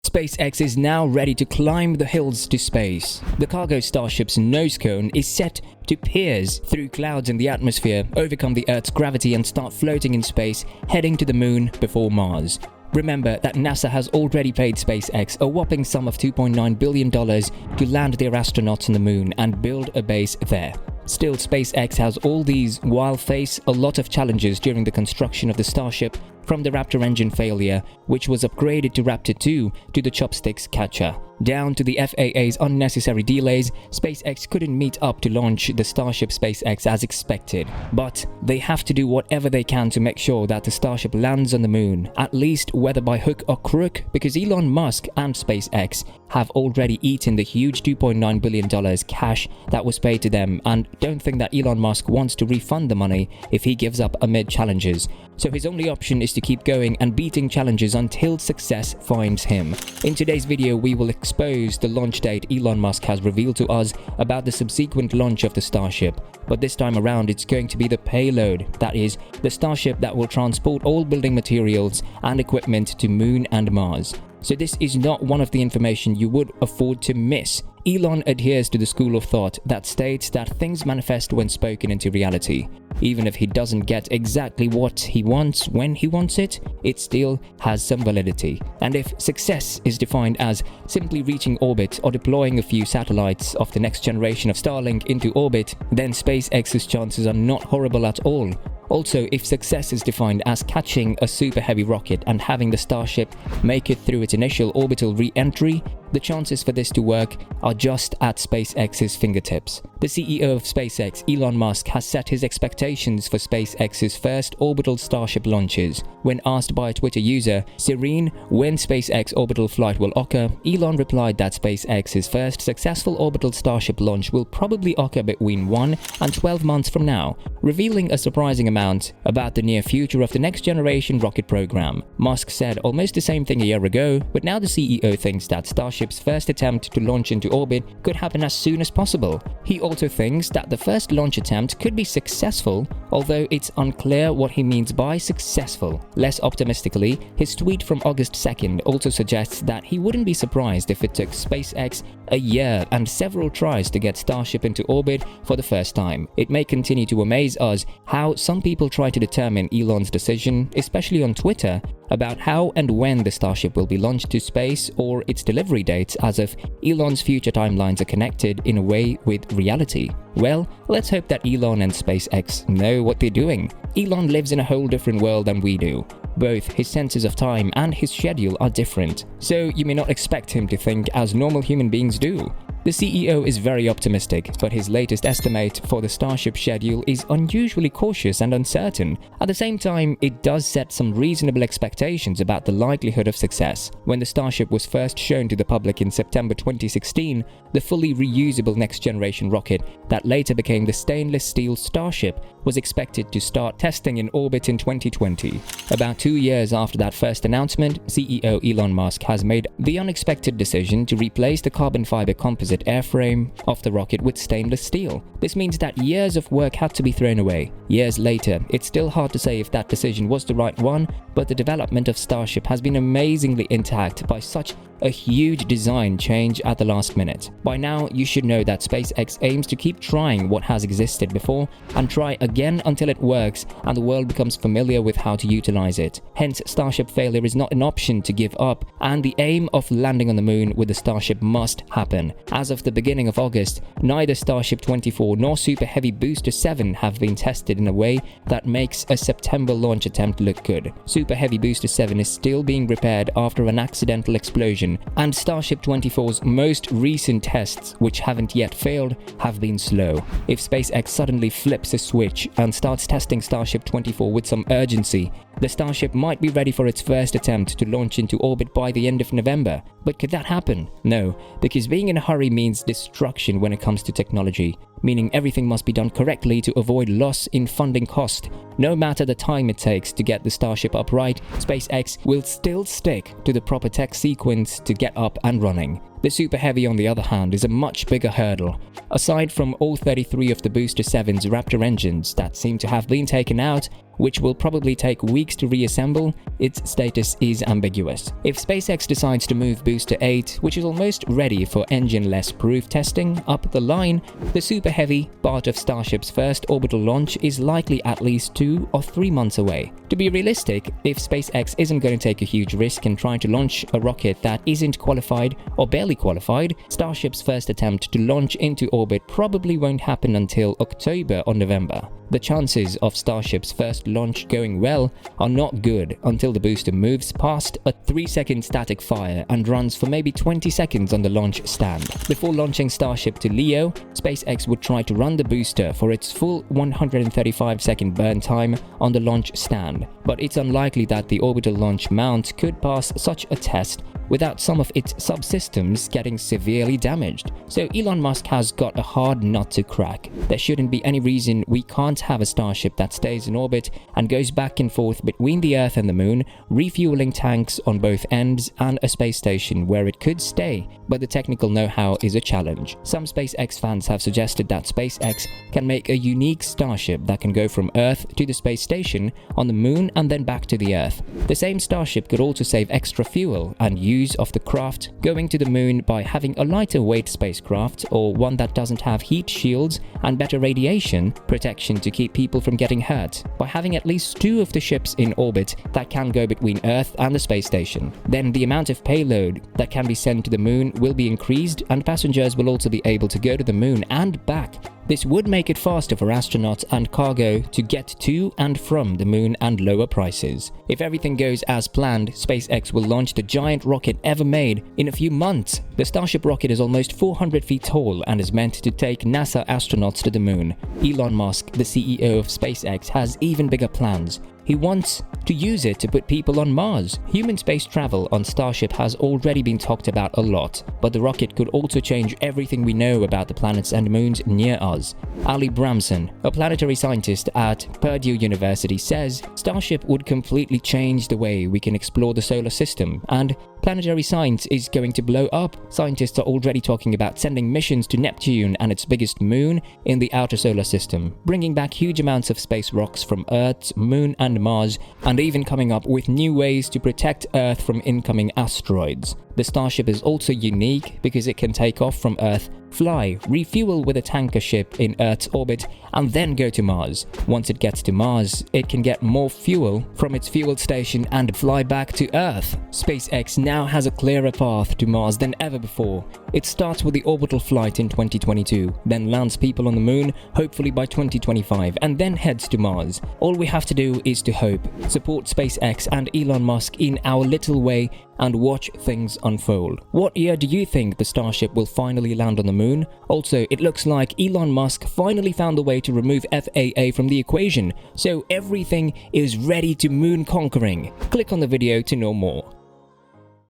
SpaceX is now ready to climb the hills to space. The cargo Starship's nose cone is set to pierce through clouds in the atmosphere, overcome the Earth's gravity and start floating in space, heading to the moon before Mars. Remember that NASA has already paid SpaceX a whopping sum of $2.9 billion to land their astronauts on the moon and build a base there. Still, SpaceX has all these while face a lot of challenges during the construction of the Starship, from the Raptor engine failure, which was upgraded to Raptor 2, to the chopsticks catcher, down to the FAA's unnecessary delays. SpaceX couldn't meet up to launch the Starship SpaceX as expected. But they have to do whatever they can to make sure that the Starship lands on the moon, at least whether by hook or crook, because Elon Musk and SpaceX have already eaten the huge $2.9 billion cash that was paid to them, and don't think that Elon Musk wants to refund the money if he gives up amid challenges. So his only option is to keep going and beating challenges until success finds him. In today's video, we will expose the launch date Elon Musk has revealed to us about the subsequent launch of the Starship. But this time around, it's going to be the Payload, that is, the Starship that will transport all building materials and equipment to Moon and Mars. So this is not one of the information you would afford to miss. Elon adheres to the school of thought that states that things manifest when spoken into reality. Even if he doesn't get exactly what he wants when he wants it, it still has some validity. And if success is defined as simply reaching orbit or deploying a few satellites of the next generation of Starlink into orbit, then SpaceX's chances are not horrible at all. Also, if success is defined as catching a super heavy rocket and having the Starship make it through its initial orbital re-entry, the chances for this to work are just at SpaceX's fingertips. The CEO of SpaceX, Elon Musk, has set his expectations for SpaceX's first orbital Starship launches. When asked by a Twitter user, Serene, when SpaceX orbital flight will occur, Elon replied that SpaceX's first successful orbital Starship launch will probably occur between 1 and 12 months from now, revealing a surprising amount about the near future of the next generation rocket program. Musk said almost the same thing a year ago, but now the CEO thinks that Starship's first attempt to launch into orbit could happen as soon as possible. He also thinks that the first launch attempt could be successful, although it's unclear what he means by successful. Less optimistically, his tweet from August 2nd also suggests that he wouldn't be surprised if it took SpaceX a year and several tries to get Starship into orbit for the first time. It may continue to amaze us how some people try to determine Elon's decision, especially on Twitter, about how and when the Starship will be launched to space or its delivery dates, as if Elon's future timelines are connected in a way with reality. Well, let's hope that Elon and SpaceX know what they're doing. Elon lives in a whole different world than we do. Both his senses of time and his schedule are different, so you may not expect him to think as normal human beings do. The CEO is very optimistic, but his latest estimate for the Starship schedule is unusually cautious and uncertain. At the same time, it does set some reasonable expectations about the likelihood of success. When the Starship was first shown to the public in September 2016, the fully reusable next-generation rocket that later became the stainless steel Starship was expected to start testing in orbit in 2020. About 2 years after that first announcement, CEO Elon Musk has made the unexpected decision to replace the carbon fiber composite airframe of the rocket with stainless steel. This means that years of work had to be thrown away. Years later, it's still hard to say if that decision was the right one, but the development of Starship has been amazingly intact by such a huge design change at the last minute. By now, you should know that SpaceX aims to keep trying what has existed before and try again until it works and the world becomes familiar with how to utilize it. Hence, Starship failure is not an option to give up, and the aim of landing on the moon with the Starship must happen. As of the beginning of August, neither Starship 24 nor Super Heavy Booster 7 have been tested in a way that makes a September launch attempt look good. Super Heavy Booster 7 is still being repaired after an accidental explosion, and Starship 24's most recent tests, which haven't yet failed, have been slow. If SpaceX suddenly flips a switch and starts testing Starship 24 with some urgency, the Starship might be ready for its first attempt to launch into orbit by the end of November. But could that happen? No, because being in a hurry means destruction when it comes to technology, meaning everything must be done correctly to avoid loss in funding cost. No matter the time it takes to get the Starship upright, SpaceX will still stick to the proper tech sequence to get up and running. The Super Heavy, on the other hand, is a much bigger hurdle. Aside from all 33 of the Booster 7's Raptor engines that seem to have been taken out, which will probably take weeks to reassemble, its status is ambiguous. If SpaceX decides to move Booster 8, which is almost ready for engine-less proof testing, up the line, the Super Heavy, part of Starship's first orbital launch, is likely at least 2 or 3 months away. To be realistic, if SpaceX isn't going to take a huge risk in trying to launch a rocket that isn't qualified or barely qualified, Starship's first attempt to launch into orbit probably won't happen until October or November. The chances of Starship's first launch going well are not good until the booster moves past a 3-second static fire and runs for maybe 20 seconds on the launch stand. Before launching Starship to LEO, SpaceX would try to run the booster for its full 135-second burn time on the launch stand, but it's unlikely that the orbital launch mount could pass such a test without some of its subsystems getting severely damaged. So Elon Musk has got a hard nut to crack. There shouldn't be any reason we can't have a Starship that stays in orbit and goes back and forth between the Earth and the Moon, refueling tanks on both ends, and a space station where it could stay, but the technical know-how is a challenge. Some SpaceX fans have suggested that SpaceX can make a unique Starship that can go from Earth to the space station on the Moon and then back to the Earth. The same Starship could also save extra fuel and use of the craft going to the Moon by having a lighter weight spacecraft, or one that doesn't have heat shields and better radiation protection to keep people from getting hurt, by having at least 2 of the ships in orbit that can go between Earth and the space station. Then the amount of payload that can be sent to the Moon will be increased, and passengers will also be able to go to the Moon and back. This would make it faster for astronauts and cargo to get to and from the Moon and lower prices. If everything goes as planned, SpaceX will launch the giant rocket ever made in a few months. The Starship rocket is almost 400 feet tall and is meant to take NASA astronauts to the Moon. Elon Musk, the CEO of SpaceX, has even bigger plans. He wants to use it to put people on Mars. Human space travel on Starship has already been talked about a lot, but the rocket could also change everything we know about the planets and moons near us. Ali Bramson, a planetary scientist at Purdue University, says Starship would completely change the way we can explore the solar system, and planetary science is going to blow up. Scientists are already talking about sending missions to Neptune and its biggest moon in the outer solar system, bringing back huge amounts of space rocks from Earth, Moon and Mars, and even coming up with new ways to protect Earth from incoming asteroids. The Starship is also unique because it can take off from Earth, fly, refuel with a tanker ship in Earth's orbit, and then go to Mars. Once it gets to Mars, it can get more fuel from its fuel station and fly back to Earth. SpaceX now has a clearer path to Mars than ever before. It starts with the orbital flight in 2022, then lands people on the Moon, hopefully by 2025, and then heads to Mars. All we have to do is to hope, support SpaceX and Elon Musk in our little way, and watch things unfold. What year do you think the Starship will finally land on the Moon? Also, it looks like Elon Musk finally found a way to remove FAA from the equation, so everything is ready to moon conquering. Click on the video to know more.